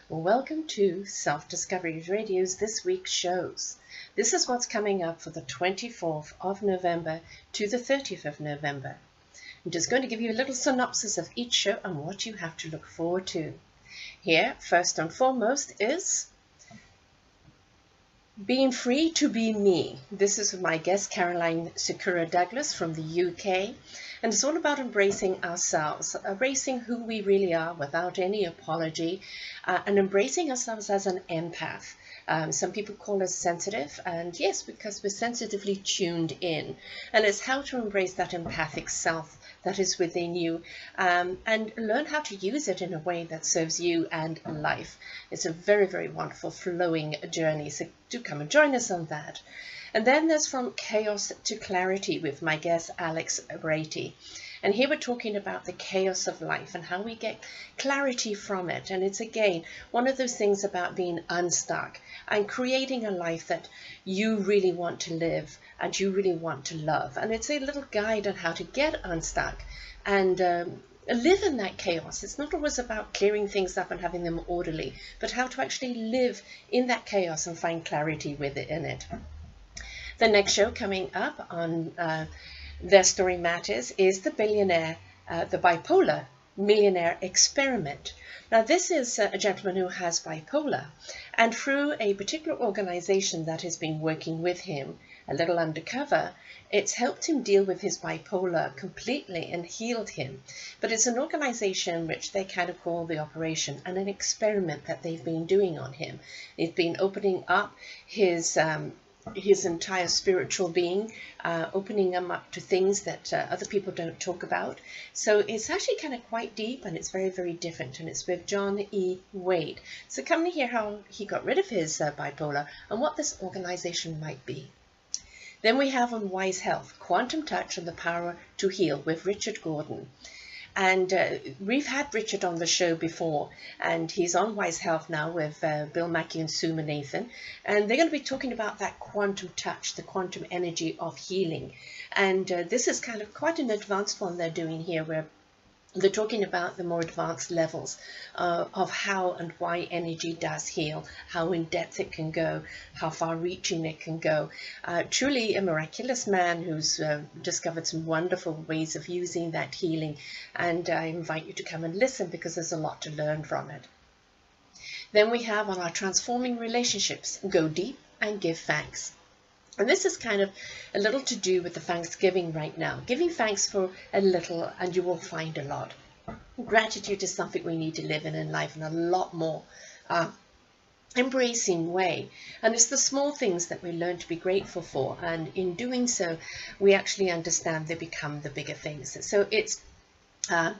Welcome to Self-Discovery Radio's This Week's Shows. This is what's coming up for the 24th of November to the 30th of November. I'm just going to give you a little synopsis of each show and what you have to look forward to. Here, first and foremost, is Being Free to Be Me. This is with my guest Caroline Sakura Douglas from the UK, and it's all about embracing ourselves, embracing who we really are without any apology, and embracing ourselves as an empath. Some people call us sensitive, and yes, because we're sensitively tuned in, and it's how to embrace that empathic self that is within you, and learn how to use it in a way that serves you and life. It's a very, very wonderful flowing journey, so do come and join us on that. And then there's From Chaos to Clarity with my guest Alex Brady. And here we're talking about the chaos of life and how we get clarity from it. And it's, again, one of those things about being unstuck and creating a life that you really want to live and you really want to love. And it's a little guide on how to get unstuck and live in that chaos. It's not always about clearing things up and having them orderly, but how to actually live in that chaos and find clarity within it. The next show coming up on Their Story Matters is the bipolar millionaire experiment. Now, this is a gentleman who has bipolar, and through a particular organization that has been working with him, a little undercover, it's helped him deal with his bipolar completely and healed him. But it's an organization which they kind of call the operation and an experiment that they've been doing on him. They've been opening up his entire spiritual being, opening him up to things that other people don't talk about. So it's actually kind of quite deep, and it's very, very different, and it's with John E. Wade. So come to hear how he got rid of his bipolar and what this organization might be. Then we have on Wise Health, Quantum Touch and the Power to Heal with Richard Gordon. And we've had Richard on the show before, and he's on Wise Health now with Bill Mackey and Sue Nathan. And they're going to be talking about that quantum touch, the quantum energy of healing. And this is kind of quite an advanced one they're doing here, where they're talking about the more advanced levels of how and why energy does heal, how in depth it can go, how far reaching it can go. Truly a miraculous man who's discovered some wonderful ways of using that healing. And I invite you to come and listen, because there's a lot to learn from it. Then we have on our Transforming Relationships, Go Deep and Give Thanks. And this is kind of a little to do with the Thanksgiving right now. Giving thanks for a little and you will find a lot. Gratitude is something we need to live in life in a lot more embracing way. And it's the small things that we learn to be grateful for. And in doing so, we actually understand they become the bigger things. So it's a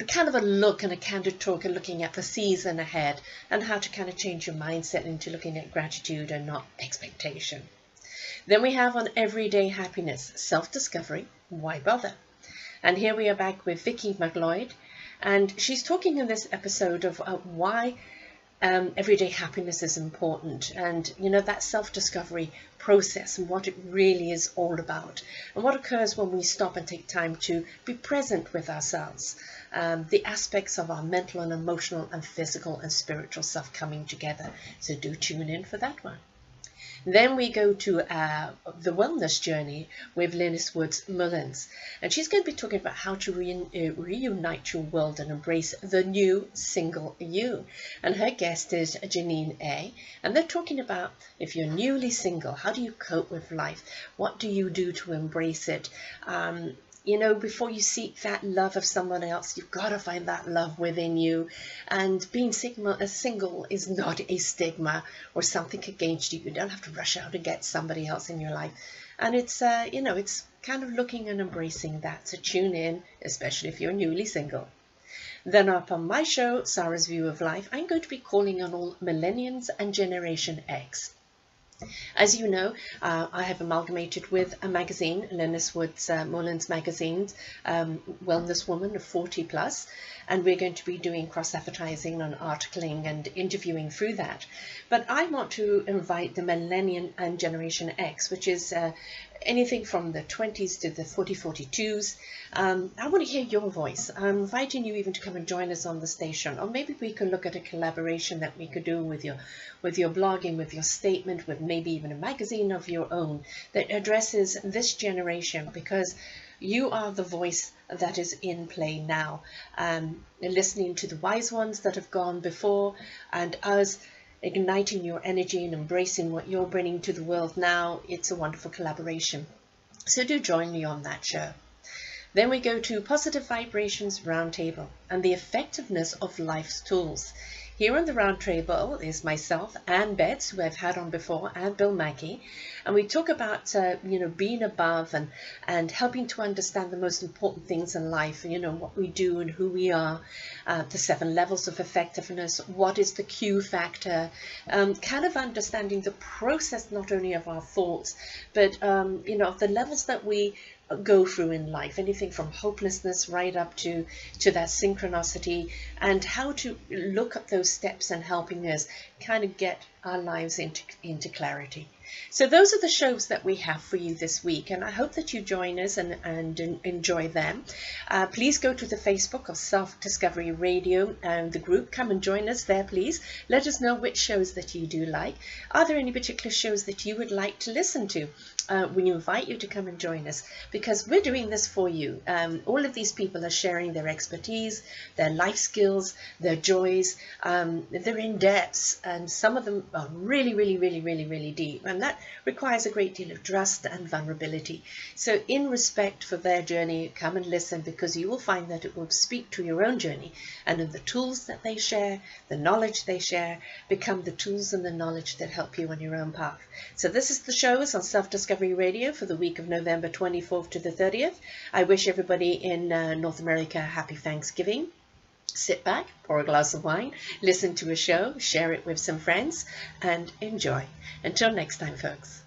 kind of a look and a candid talk and looking at the season ahead and how to kind of change your mindset into looking at gratitude and not expectation. Then we have on Everyday Happiness, Self-Discovery, Why Bother? And here we are back with Vicky McLeod, and she's talking in this episode of why everyday happiness is important, and that self-discovery process and what it really is all about, and what occurs when we stop and take time to be present with ourselves, the aspects of our mental and emotional and physical and spiritual self coming together. So do tune in for that one. Then we go to the wellness journey with Linus Woods Mullins, and she's going to be talking about how to reunite your world and embrace the new single you. And her guest is Janine A, and they're talking about, if you're newly single, how do you cope with life? What do you do to embrace it? Before you seek that love of someone else, you've got to find that love within you. And being single is not a stigma or something against you. You don't have to rush out and get somebody else in your life. And it's, it's kind of looking and embracing that. So tune in, especially if you're newly single. Then up on my show, Sarah's View of Life, I'm going to be calling on all millennials and Generation X. As you know, I have amalgamated with a magazine, Linus Woods Mullins magazine, Wellness Woman of 40 plus, and we're going to be doing cross-advertising and articling and interviewing through that. But I want to invite the Millennium and Generation X, which is anything from the 20s to the 42s. I want to hear your voice. I'm inviting you even to come and join us on the station, or maybe we could look at a collaboration that we could do with your blogging, with your statement, with maybe even a magazine of your own that addresses this generation, because you are the voice that is in play now. Listening to the wise ones that have gone before, and us igniting your energy and embracing what you're bringing to the world now. It's a wonderful collaboration. So do join me on that show. Then we go to Positive Vibrations Roundtable and the effectiveness of life's tools. Here on the round table is myself, Anne Betts, who I've had on before, and Bill Mackey, and we talk about being above and helping to understand the most important things in life. What we do and who we are, the 7 levels of effectiveness. What is the Q factor? Kind of understanding the process not only of our thoughts, but of the levels that we go through in life, anything from hopelessness right up to that synchronicity, and how to look at those steps and helping us kind of get our lives into clarity. So those are the shows that we have for you this week, and I hope that you join us and enjoy them. Please go to the Facebook of Self-Discovery Radio and the group. Come and join us there, please. Let us know which shows that you do like. Are there any particular shows that you would like to listen to? We invite you to come and join us, because we're doing this for you. All of these people are sharing their expertise, their life skills, their joys, their in-depths, and some of them are really, really, really, really, really deep. And that requires a great deal of trust and vulnerability. So in respect for their journey, come and listen, because you will find that it will speak to your own journey, and in the tools that they share, the knowledge they share, become the tools and the knowledge that help you on your own path. So this is the shows on Self-Discovery Radio for the week of November 24th to the 30th. I wish everybody in North America a happy Thanksgiving. Sit back, pour a glass of wine, listen to a show, share it with some friends, and enjoy. Until next time, folks.